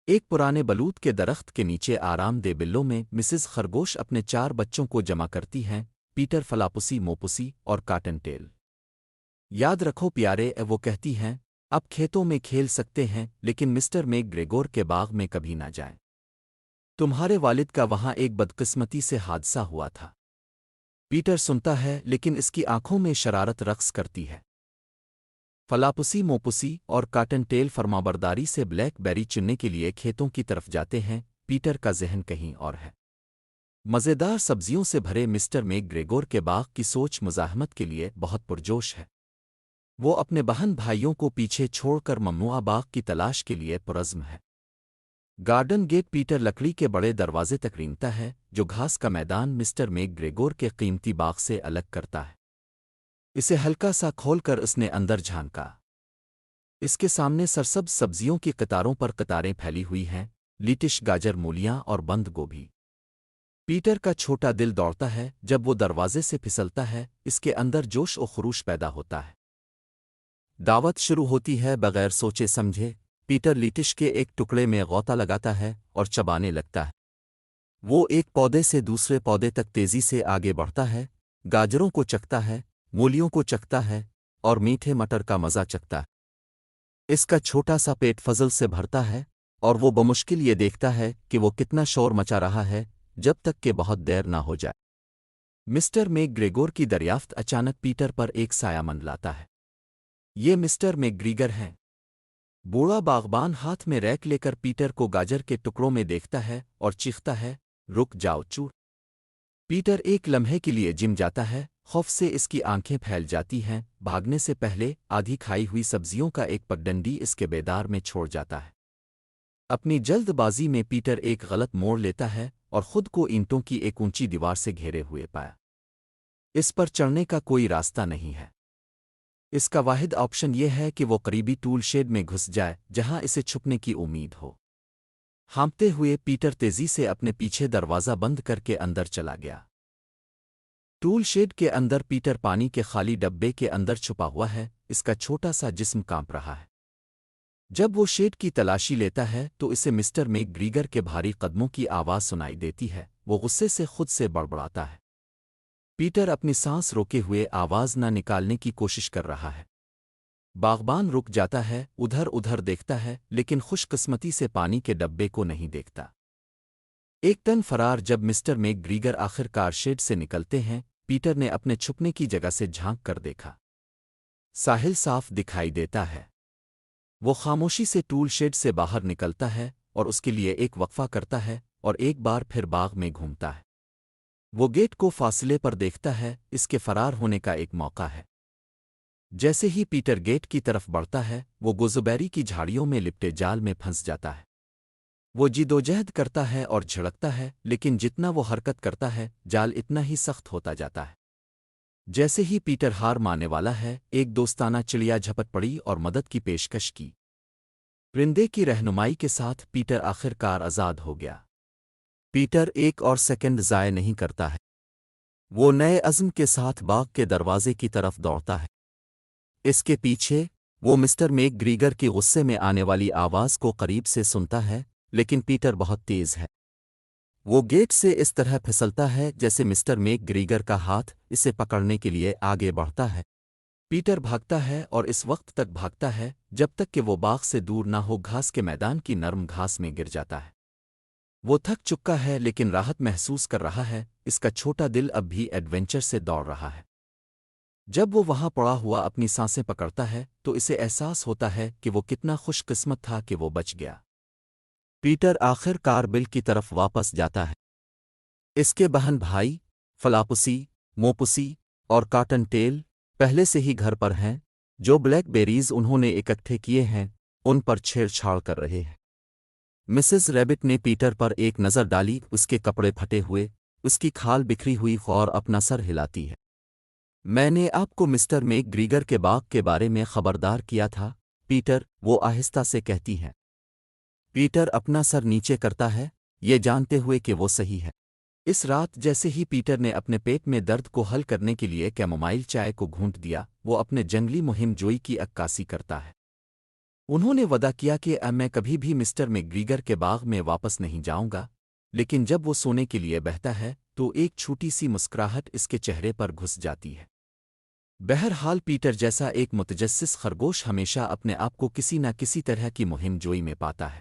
ایک پرانے بلوط کے درخت کے نیچے آرام دہ بلوں میں مسز خرگوش اپنے 4 بچوں کو جمع کرتی ہیں، پیٹر، فلاپوسی، موپوسی اور کاٹن ٹیل۔ یاد رکھو پیارے، وہ کہتی ہیں، اب کھیتوں میں کھیل سکتے ہیں لیکن مسٹر میک گریگور کے باغ میں کبھی نہ جائیں۔ تمہارے والد کا وہاں ایک بدقسمتی سے حادثہ ہوا تھا۔ پیٹر سنتا ہے لیکن اس کی آنکھوں میں شرارت رقص کرتی ہے۔ فلاپوسی، موپوسی اور کاٹن ٹیل فرمانبرداری سے بلیک بیری چننے کے لیے کھیتوں کی طرف جاتے ہیں۔ پیٹر کا ذہن کہیں اور ہے۔ مزیدار سبزیوں سے بھرے مسٹر میک گریگور کے باغ کی سوچ مزاحمت کے لیے بہت پرجوش ہے۔ وہ اپنے بہن بھائیوں کو پیچھے چھوڑ کر ممنوعہ باغ کی تلاش کے لیے پرعزم ہے۔ گارڈن گیٹ پیٹر لکڑی کے بڑے دروازے تک رینگتا ہے جو گھاس کا میدان مسٹر میک گریگور کے قیمتی باغ سے الگ کرتا ہے۔ اسے ہلکا سا کھول کر اس نے اندر جھانکا۔ اس کے سامنے سرسبز سبزیوں کی قطاروں پر قطاریں پھیلی ہوئی ہیں، لیٹش، گاجر، مولیاں اور بند گوبھی۔ پیٹر کا چھوٹا دل دوڑتا ہے جب وہ دروازے سے پھسلتا ہے، اس کے اندر جوش و خروش پیدا ہوتا ہے۔ دعوت شروع ہوتی ہے بغیر سوچے سمجھے۔ پیٹر لیٹش کے ایک ٹکڑے میں غوطہ لگاتا ہے اور چبانے لگتا ہے۔ وہ ایک پودے سے دوسرے پودے تک تیزی سے آگے بڑھتا ہے، گاجروں کو چکھتا ہے، مولیوں کو چکھتا ہے اور میٹھے مٹر کا مزہ چکھتا ہے۔ اس کا چھوٹا سا پیٹ فضل سے بھرتا ہے اور وہ بمشکل یہ دیکھتا ہے کہ وہ کتنا شور مچا رہا ہے جب تک کہ بہت دیر نہ ہو جائے۔ مسٹر میک گریگور کی دریافت اچانک پیٹر پر ایک سایہ منڈلاتا ہے۔ یہ مسٹر میک گریگر ہیں۔ بوڑھا باغبان ہاتھ میں ریک لے کر پیٹر کو گاجر کے ٹکڑوں میں دیکھتا ہے اور چیختا ہے، رک جاؤ چور! پیٹر ایک لمحے کے لیے جم جاتا ہے، خوف سے اس کی آنکھیں پھیل جاتی ہیں۔ بھاگنے سے پہلے آدھی کھائی ہوئی سبزیوں کا ایک پگڈنڈی اس کے بیدار میں چھوڑ جاتا ہے۔ اپنی جلد بازی میں پیٹر ایک غلط موڑ لیتا ہے اور خود کو اینٹوں کی ایک اونچی دیوار سے گھیرے ہوئے پایا۔ اس پر چڑھنے کا کوئی راستہ نہیں ہے۔ اس کا واحد آپشن یہ ہے کہ وہ قریبی ٹول شیڈ میں گھس جائے جہاں اسے چھپنے کی امید ہو۔ ہانپتے ہوئے پیٹر تیزی سے اپنے پیچھے دروازہ بند کر کے اندر چلا گیا۔ ٹول شیڈ کے اندر پیٹر پانی کے خالی ڈبے کے اندر چھپا ہوا ہے، اس کا چھوٹا سا جسم کانپ رہا ہے۔ جب وہ شیڈ کی تلاشی لیتا ہے تو اسے مسٹر میک گریگر کے بھاری قدموں کی آواز سنائی دیتی ہے۔ وہ غصے سے خود سے بڑبڑاتا ہے۔ پیٹر اپنی سانس روکے ہوئے آواز نہ نکالنے کی کوشش کر رہا ہے۔ باغبان رک جاتا ہے، ادھر ادھر دیکھتا ہے لیکن خوش قسمتی سے پانی کے ڈبے کو نہیں دیکھتا۔ ایک ٹن فرار جب مسٹر میک گریگر آخر کار شیڈ سے نکلتے ہیں، پیٹر نے اپنے چھپنے کی جگہ سے جھانک کر دیکھا۔ ساحل صاف دکھائی دیتا ہے۔ وہ خاموشی سے ٹول شیڈ سے باہر نکلتا ہے اور اس کے لیے ایک وقفہ کرتا ہے اور ایک بار پھر باغ میں گھومتا ہے۔ وہ گیٹ کو فاصلے پر دیکھتا ہے، اس کے فرار ہونے کا ایک موقع ہے۔ جیسے ہی پیٹر گیٹ کی طرف بڑھتا ہے، وہ گوزبیری کی جھاڑیوں میں لپٹے جال میں پھنس جاتا ہے۔ وہ جدوجہد کرتا ہے اور جھڑکتا ہے لیکن جتنا وہ حرکت کرتا ہے، جال اتنا ہی سخت ہوتا جاتا ہے۔ جیسے ہی پیٹر ہار ماننے والا ہے، ایک دوستانہ چڑیا جھپٹ پڑی اور مدد کی پیشکش کی۔ پرندے کی رہنمائی کے ساتھ پیٹر آخر کار آزاد ہو گیا۔ پیٹر ایک اور سیکنڈ ضائع نہیں کرتا ہے۔ وہ نئے عزم کے ساتھ باغ کے دروازے کی طرف دوڑتا ہے۔ اس کے پیچھے وہ مسٹر میک گریگر کی غصے میں آنے والی آواز کو قریب سے سنتا ہے، لیکن پیٹر بہت تیز ہے۔ وہ گیٹ سے اس طرح پھسلتا ہے جیسے مسٹر میک گریگر کا ہاتھ اسے پکڑنے کے لیے آگے بڑھتا ہے۔ پیٹر بھاگتا ہے اور اس وقت تک بھاگتا ہے جب تک کہ وہ باغ سے دور نہ ہو، گھاس کے میدان کی نرم گھاس میں گر جاتا ہے۔ وہ تھک چکا ہے لیکن راحت محسوس کر رہا ہے، اس کا چھوٹا دل اب بھی ایڈونچر سے دوڑ رہا ہے۔ جب وہ وہاں پڑا ہوا اپنی سانسیں پکڑتا ہے تو اسے احساس ہوتا ہے کہ وہ کتنا خوش قسمت تھا کہ وہ بچ گیا۔ پیٹر آخر کار بل کی طرف واپس جاتا ہے۔ اس کے بہن بھائی فلاپوسی، موپوسی اور کاٹن ٹیل پہلے سے ہی گھر پر ہیں، جو بلیک بیریز انہوں نے اکٹھے کیے ہیں ان پر چھیڑ چھاڑ کر رہے ہیں۔ مسز ریبٹ نے پیٹر پر ایک نظر ڈالی، اس کے کپڑے پھٹے ہوئے، اس کی کھال بکھری ہوئی اور اپنا سر ہلاتی ہے۔ میں نے آپ کو مسٹر میک گریگر کے باغ کے بارے میں خبردار کیا تھا، پیٹر، وہ آہستہ سے کہتی ہیں۔ پیٹر اپنا سر نیچے کرتا ہے، یہ جانتے ہوئے کہ وہ صحیح ہے۔ اس رات جیسے ہی پیٹر نے اپنے پیٹ میں درد کو حل کرنے کے لیے کیمومائل چائے کو گھونٹ دیا، وہ اپنے جنگلی مہم جوئی کی عکاسی کرتا ہے۔ انہوں نے وعدہ کیا کہ اب میں کبھی بھی مسٹر میکگریگر کے باغ میں واپس نہیں جاؤں گا، لیکن جب وہ سونے کے لیے بہتا ہے تو ایک چھوٹی سی مسکراہٹ اس کے چہرے پر گھس جاتی ہے۔ بہرحال پیٹر جیسا ایک متجسس خرگوش ہمیشہ اپنے آپ کو کسی نہ کسی طرح کی مہم جوئی میں پاتا ہے۔